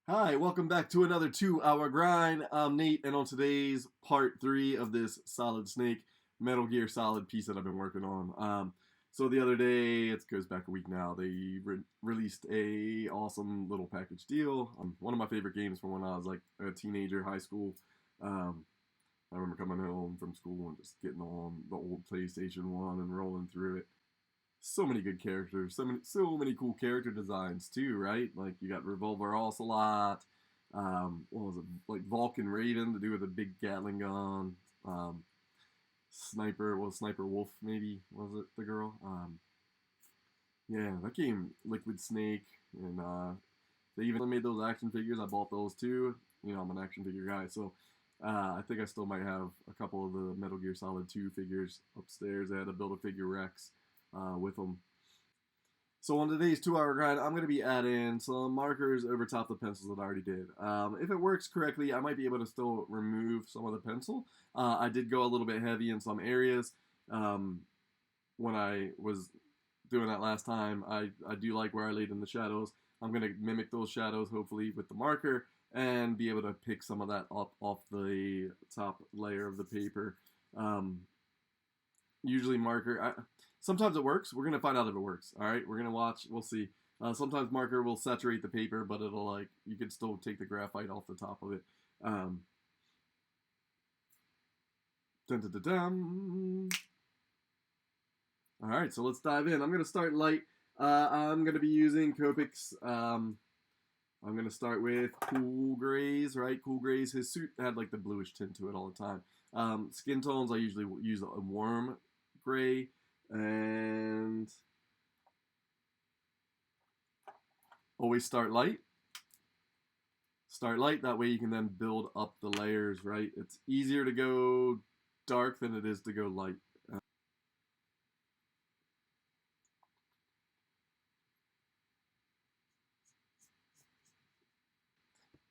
Hi, welcome back to another 2 hour grind. I'm Nate, and on today's part three of this Solid Snake Metal Gear Solid piece that I've been working on. So the other day, it goes back a week now, they released a awesome little package deal. One of my favorite games from when I was like a teenager, high school. Um, I remember coming home from school and just getting on the old PlayStation 1 and rolling through it. So many good characters, so many cool character designs too, right? Like you got Revolver Ocelot, what was it, like Vulcan Raven to do with a big Gatling gun, Sniper Wolf maybe was it the girl? Yeah, that game Liquid Snake, and they even made those action figures. I bought those too. You know, I'm an action figure guy, so I think I still might have a couple of the Metal Gear Solid 2 figures upstairs. I had to build a figure Rex with them. So on today's 2 hour grind, I'm going to be adding some markers over top the pencils that I already did. If it works correctly, I might be able to still remove some of the pencil. I did go a little bit heavy in some areas when I was doing that last time. I do like where I laid in the shadows. I'm going to mimic those shadows, hopefully, with the marker and be able to pick some of that up off the top layer of the paper. Usually sometimes it works. We're gonna find out if it works. All right, we're gonna watch. We'll see. Sometimes marker will saturate the paper, but it'll like you can still take the graphite off the top of it. Um, dun, dun, dun, dun. All right, so let's dive in. I'm gonna start light. I'm gonna be using Copics. I'm gonna start with Cool Grays. Right, Cool Grays. His suit had like the bluish tint to it all the time. Skin tones, I usually use a warm gray and always start light. Start light, that way you can then build up the layers, right? It's easier to go dark than it is to go light.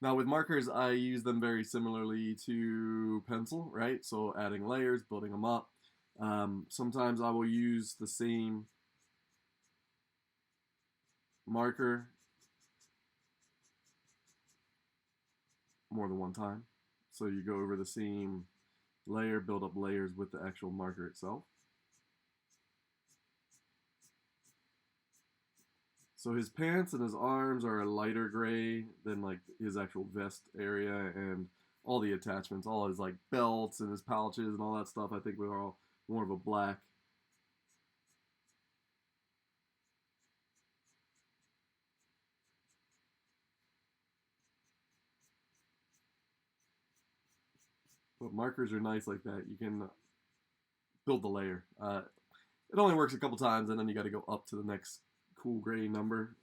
Now with markers, I use them very similarly to pencil, right? So adding layers, building them up. Sometimes I will use the same marker more than one time. So you go over the same layer, build up layers with the actual marker itself. So his pants and his arms are a lighter gray than like his actual vest area, and all the attachments, all his like belts and his pouches and all that stuff. I think we're all more of a black. But markers are nice like that. You can build the layer. It only works a couple times, and then you got to go up to the next cool gray number.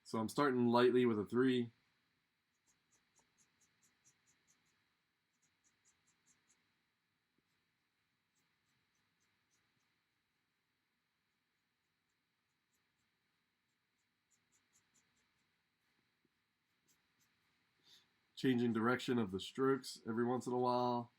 So I'm starting lightly with a 3. Changing direction of the strokes every once in a while.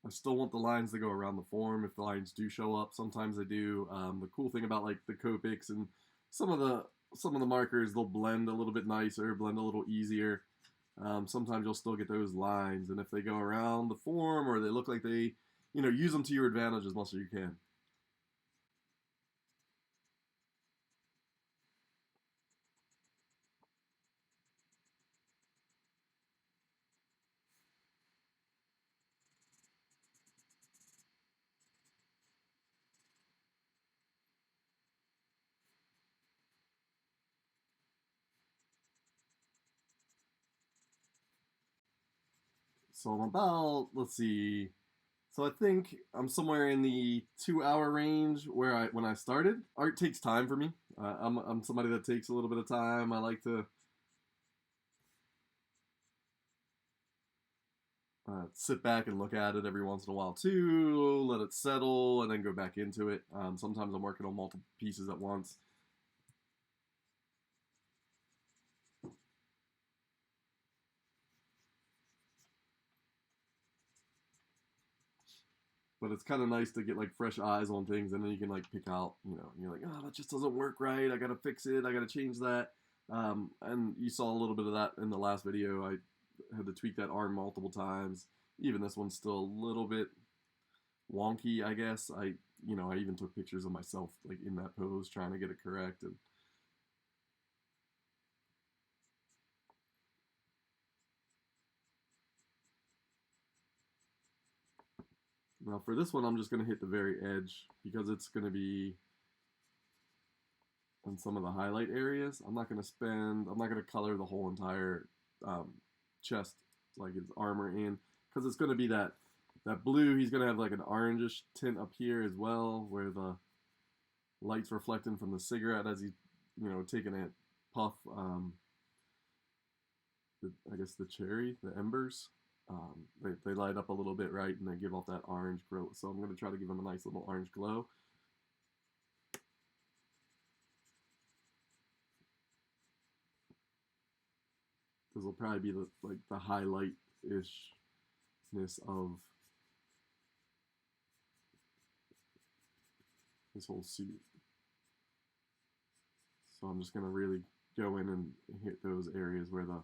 I still want the lines to go around the form if the lines do show up. Sometimes they do. The cool thing about like the Copics and some of the some of the markers, they'll blend a little bit nicer, blend a little easier. Sometimes you'll still get those lines, and if they go around the form or they look like they, use them to your advantage as much as you can. So I'm about, let's see. So I think I'm somewhere in the 2 hour range where when I started. Art takes time for me. I'm somebody that takes a little bit of time. I like to sit back and look at it every once in a while too, let it settle, and then go back into it. Sometimes I'm working on multiple pieces at once. But it's kind of nice to get like fresh eyes on things, and then you can like pick out, you're like, oh, that just doesn't work right. I gotta fix it. I gotta change that. And you saw a little bit of that in the last video. I had to tweak that arm multiple times. Even this one's still a little bit wonky, I guess. I even took pictures of myself like in that pose trying to get it correct. And now for this one, I'm just gonna hit the very edge because it's gonna be in some of the highlight areas. I'm not gonna color the whole entire chest, like his armor in, because it's gonna be that blue. He's gonna have like an orangish tint up here as well, where the light's reflecting from the cigarette as he's, taking a puff. I guess the cherry, the embers, they light up a little bit, right, and they give off that orange glow. So I'm going to try to give him a nice little orange glow. This will probably be the highlight-ishness of this whole suit. So I'm just going to really go in and hit those areas where the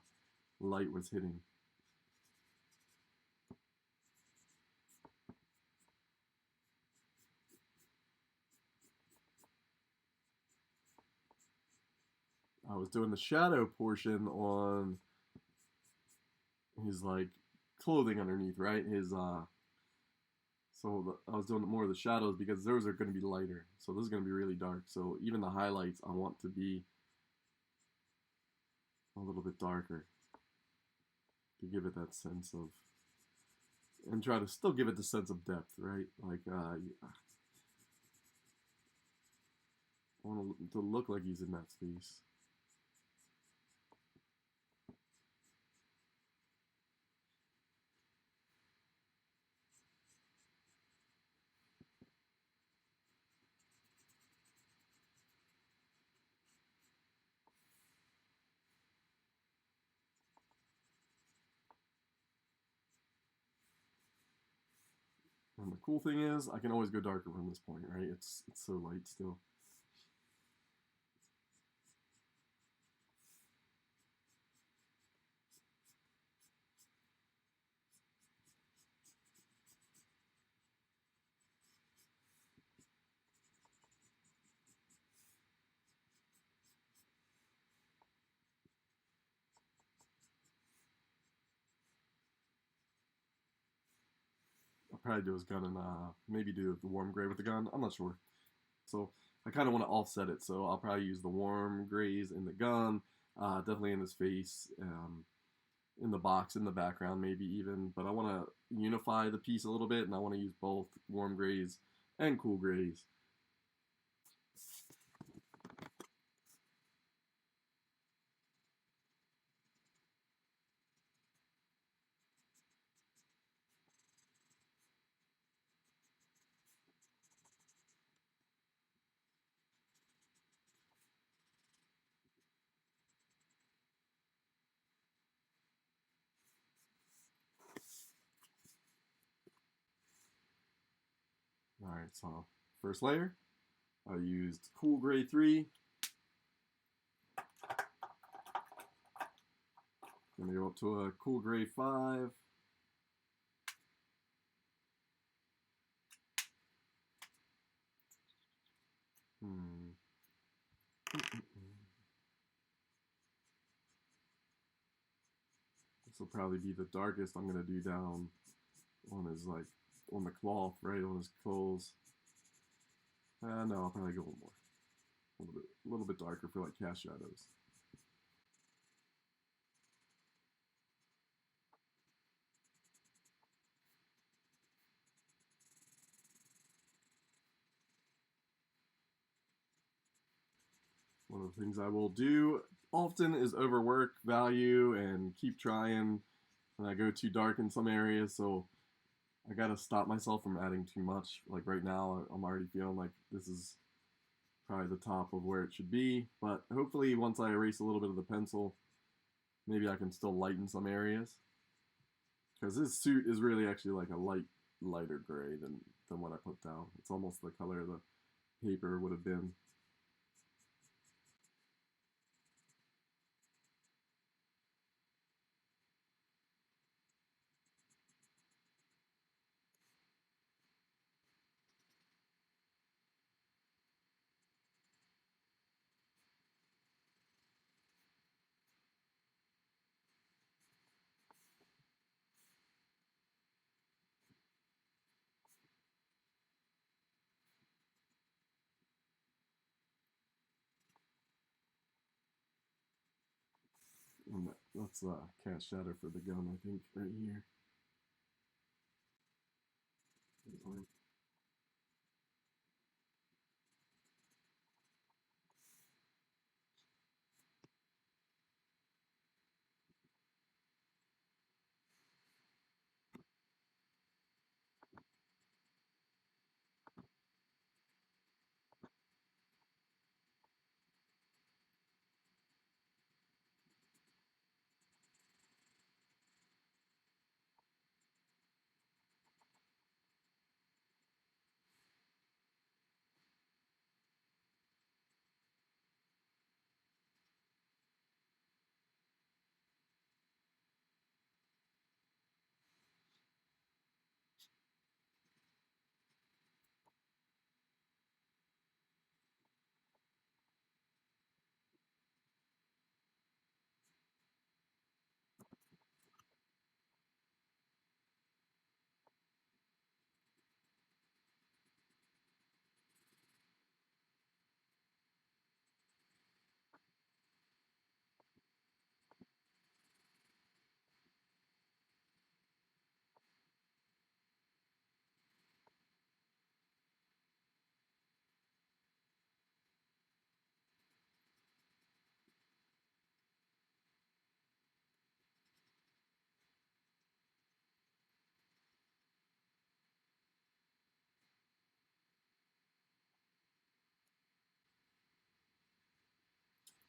light was hitting. I was doing the shadow portion on his like clothing underneath, right? His I was doing more of the shadows because those are going to be lighter. So this is going to be really dark. So even the highlights I want to be a little bit darker to give it that sense of, and try to still give it the sense of depth, right? Like I want to look like he's in that space. And the cool thing is, I can always go darker from this point, right? It's so light still. I'll probably do his gun and maybe do the warm gray with the gun. I'm not sure. So I kind of want to offset it. So I'll probably use the warm grays in the gun, definitely in his face, in the box, in the background, maybe even. But I want to unify the piece a little bit, and I want to use both warm grays and cool grays. All right, so first layer, I used cool gray 3. Gonna go up to a cool gray 5. This will probably be the darkest I'm gonna do down on his on the cloth, right on his clothes. No, I'll probably go a little more, a little bit darker for like cast shadows. One of the things I will do often is overwork value and keep trying, and I go too dark in some areas, so I gotta stop myself from adding too much. Like right now, I'm already feeling like this is probably the top of where it should be, but hopefully once I erase a little bit of the pencil, maybe I can still lighten some areas. Because his suit is really actually like a lighter gray than than what I put down. It's almost the color the paper would have been. And that's cast shatter for the gun, I think, right here.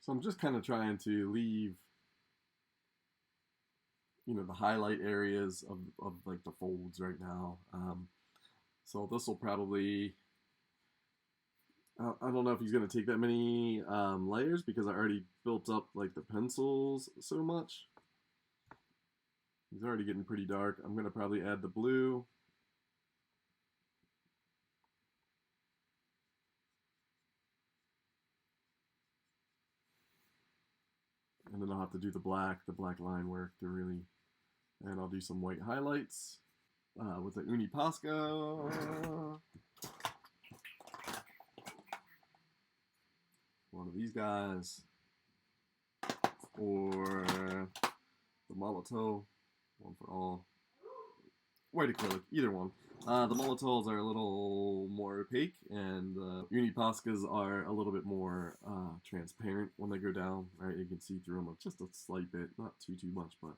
So I'm just kind of trying to leave, the highlight areas of like the folds right now. So this will probably, I don't know if he's going to take that many layers because I already built up like the pencils so much. He's already getting pretty dark. I'm going to probably add the blue. And then I'll have to do the black line work to really, and I'll do some white highlights with the Uni Pasco. One of these guys. Or the Molotov, one for all. White acrylic, either one. The Molotovs are a little more opaque, and the Unipascas are a little bit more transparent when they go down, right? You can see through them just a slight bit, not too much, but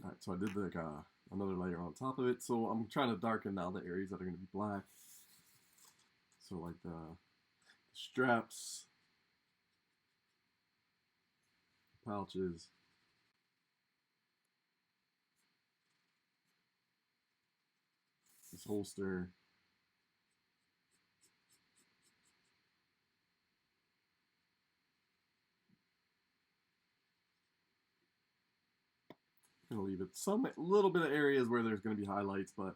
all right. So I did like another layer on top of it. So I'm trying to darken now the areas that are going to be black. So like the straps, pouches, this holster. Gonna leave it some little bit of areas where there's gonna be highlights, but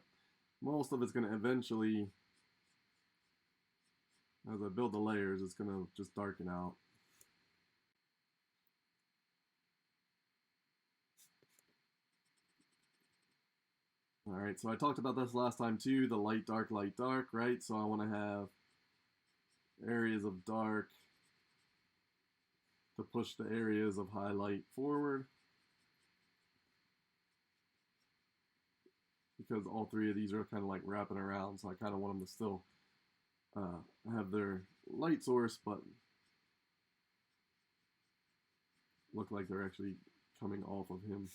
most of it's gonna eventually As I build the layers, it's gonna just darken out. All right, so I talked about this last time too, the light, dark, right? So I want to have areas of dark to push the areas of highlight forward, because all three of these are kind of like wrapping around, so I kind of want them to still have their light source, but look like they're actually coming off of him.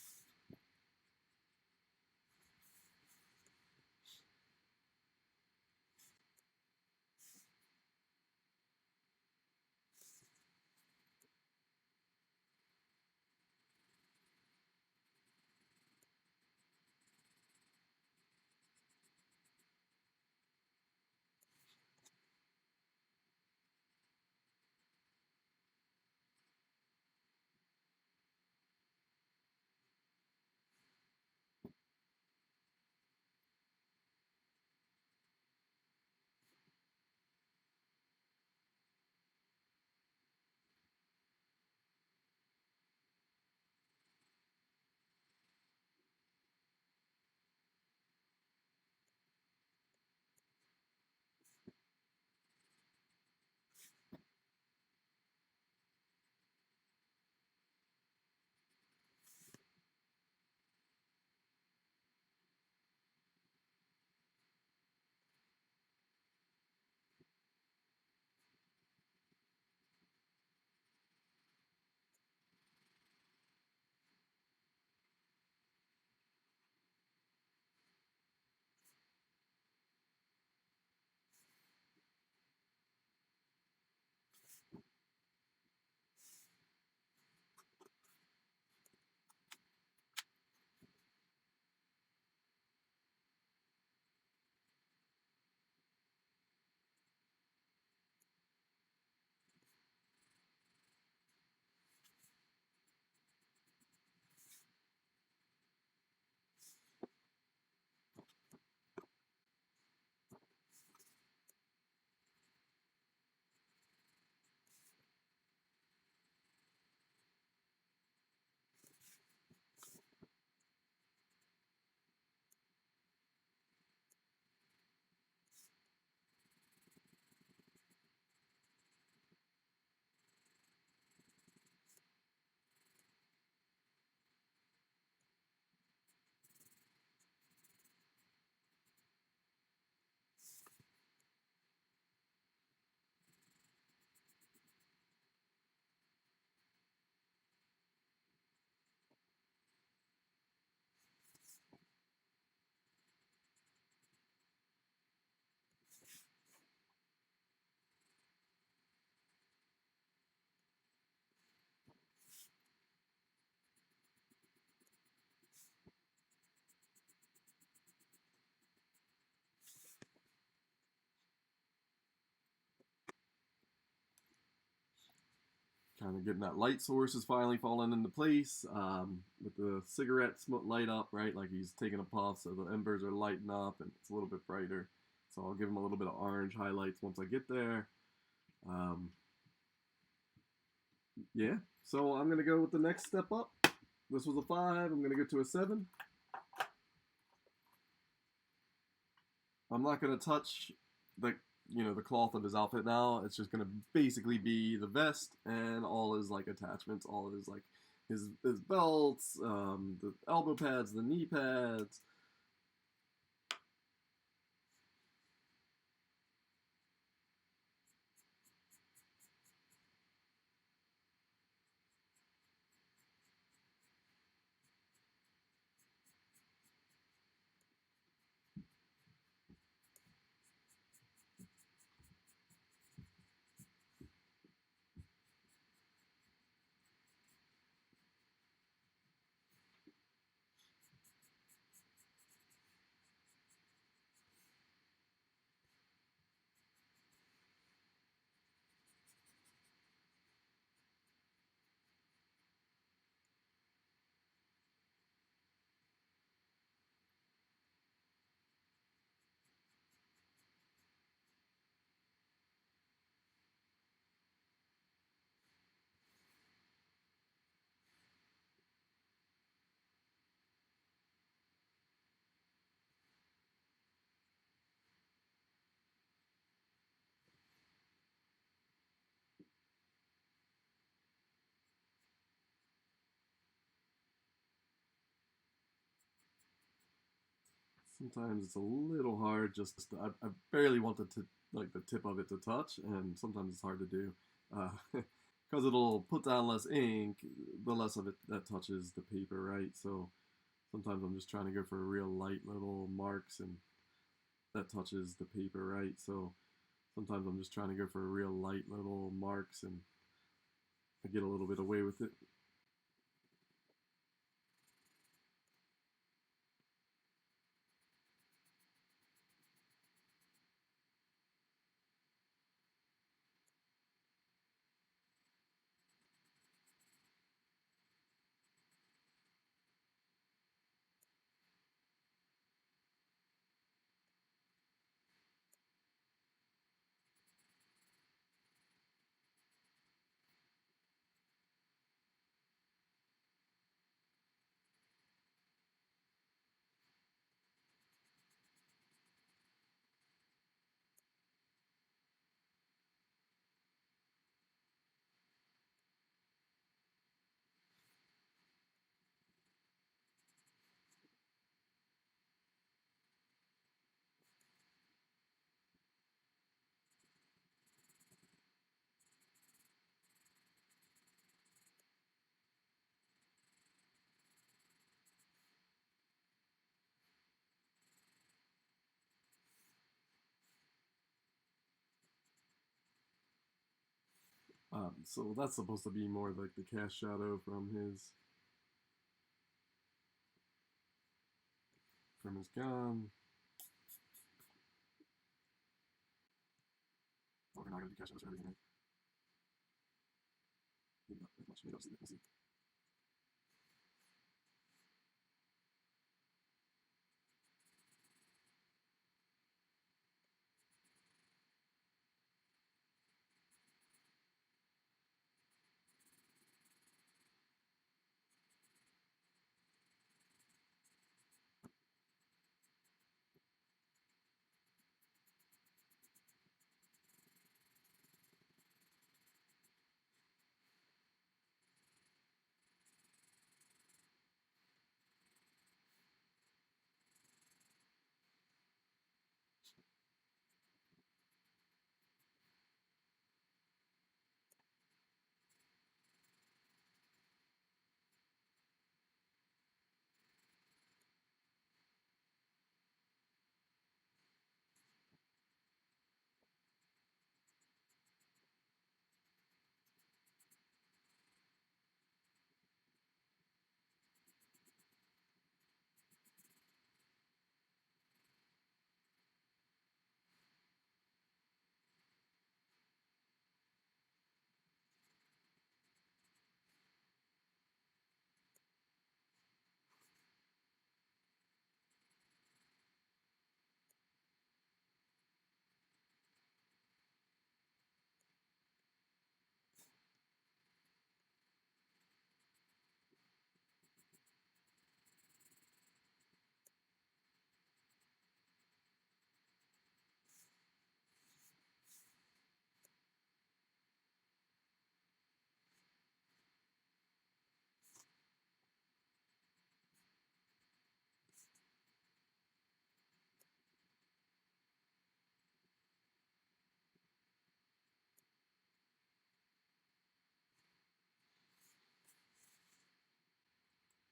Kind of getting that light source is finally falling into place, with the cigarette smoke light up, right? Like he's taking a puff, so the embers are lighting up and it's a little bit brighter. So I'll give him a little bit of orange highlights once I get there. Um, yeah, so I'm gonna go with the next step up. This was a 5. I'm gonna go to a 7. I'm not gonna touch the the cloth of his outfit now. It's just gonna basically be the vest and all his like attachments, all of his like his belts, the elbow pads, the knee pads. Sometimes it's a little hard. I barely want like the tip of it to touch, and sometimes it's hard to do because it'll put down less ink, the less of it that touches the paper, right? So sometimes I'm just trying to go for real light little marks and that touches the paper, right? So sometimes I'm just trying to go for real light little marks and I get a little bit away with it. So that's supposed to be more like the cast shadow from his gun. Oh, we're not gonna do cast shadows for everything, right? Maybe not that much. Maybe I'll see. We'll see.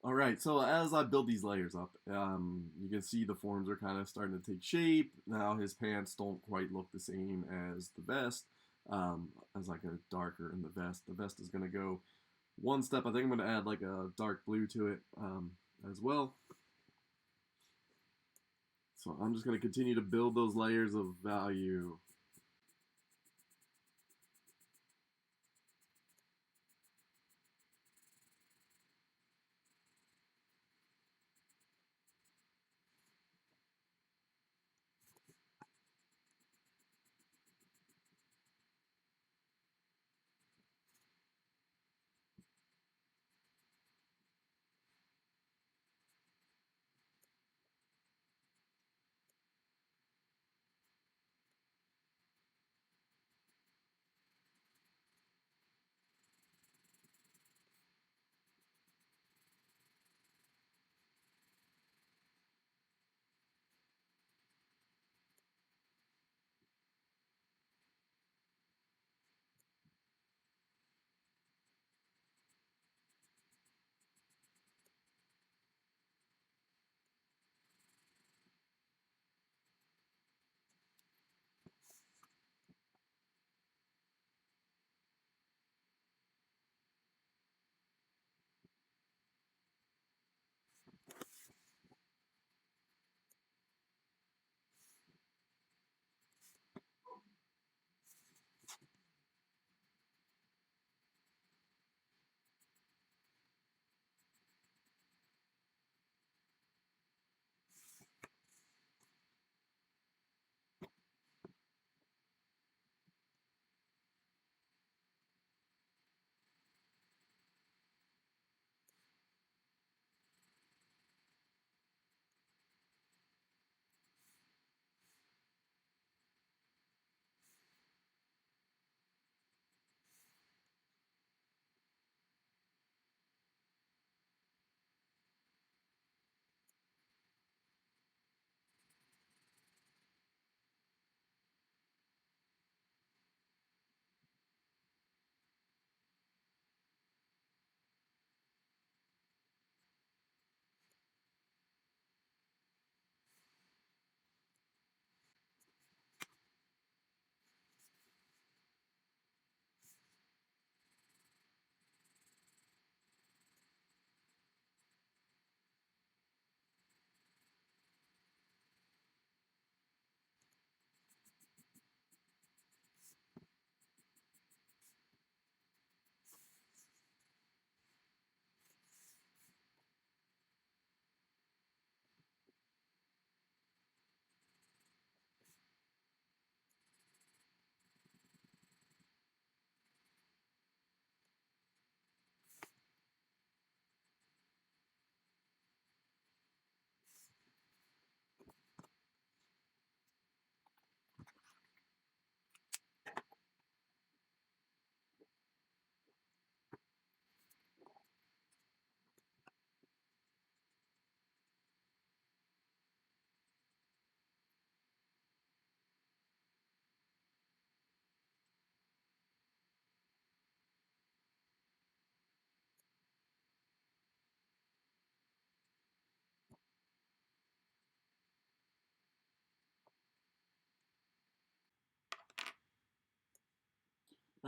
All right, so as I build these layers up, you can see the forms are kind of starting to take shape. Now his pants don't quite look the same as the vest. As I go darker in the vest, is going to go one step. I think I'm going to add like a dark blue to it as well. So I'm just going to continue to build those layers of value.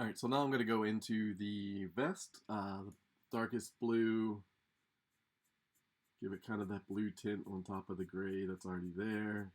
All right, so now I'm going to go into the vest, the darkest blue, give it kind of that blue tint on top of the gray that's already there.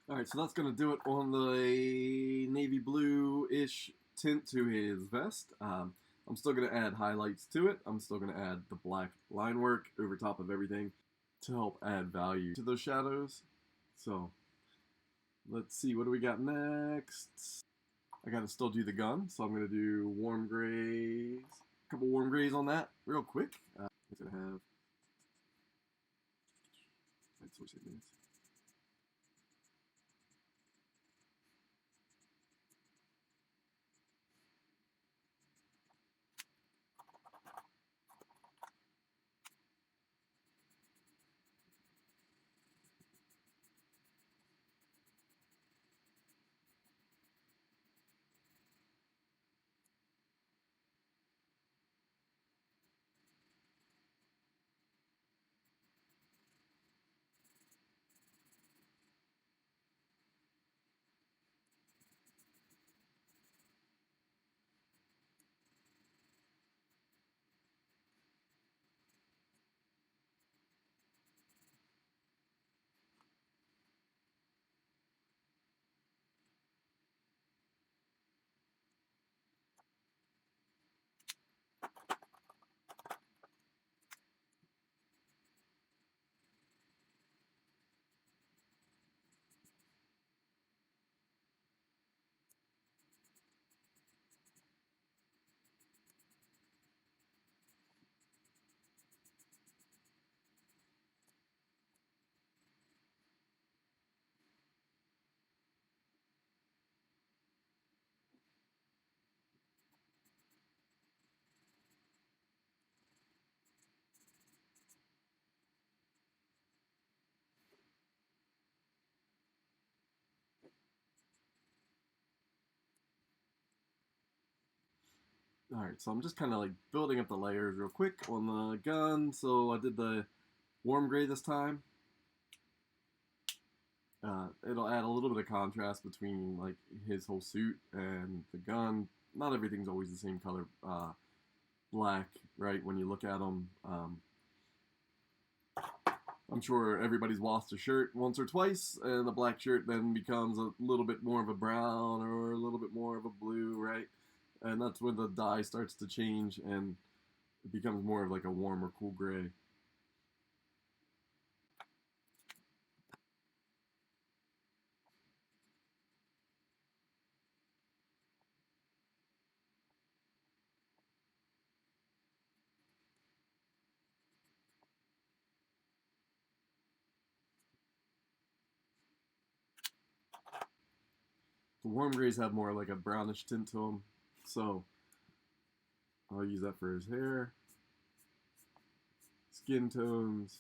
All right, so that's going to do it on the navy blue-ish tint to his vest. I'm still going to add highlights to it. I'm still going to add the black line work over top of everything to help add value to those shadows. So let's see, what do we got next? I got to still do the gun, so I'm going to do warm grays, a couple warm grays on that real quick. It's going to have, let's switch it minutes. Alright, so I'm just kind of like building up the layers real quick on the gun. So I did the warm gray this time. It'll add a little bit of contrast between like his whole suit and the gun. Not everything's always the same color black, right? When you look at them, I'm sure everybody's washed a shirt once or twice, and the black shirt then becomes a little bit more of a brown or a little bit more of a blue, right? And that's when the dye starts to change and it becomes more of like a warm or cool gray. The warm grays have more like a brownish tint to them, so I'll use that for his hair, skin tones.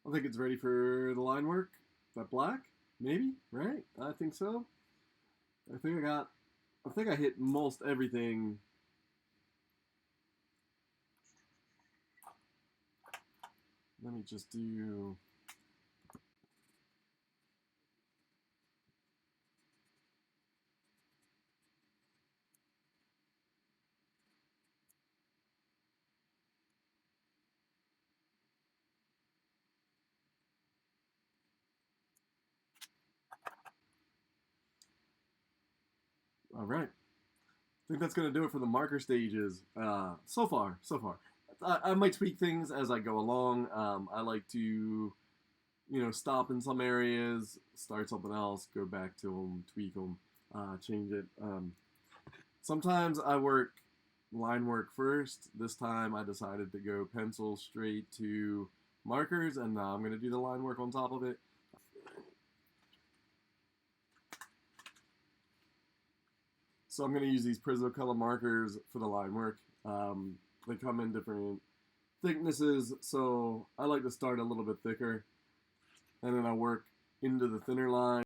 I think it's ready for the line work. That black? Maybe, right? I think so. I think I hit most everything. Let me just do. All right. I think that's going to do it for the marker stages. So far, so far. I might tweak things as I go along. I like to, stop in some areas, start something else, go back to them, tweak them, change it. Sometimes I work line work first. This time I decided to go pencil straight to markers, and now I'm going to do the line work on top of it. So I'm going to use these Prismacolor markers for the line work. They come in different thicknesses, so I like to start a little bit thicker, and then I work into the thinner line.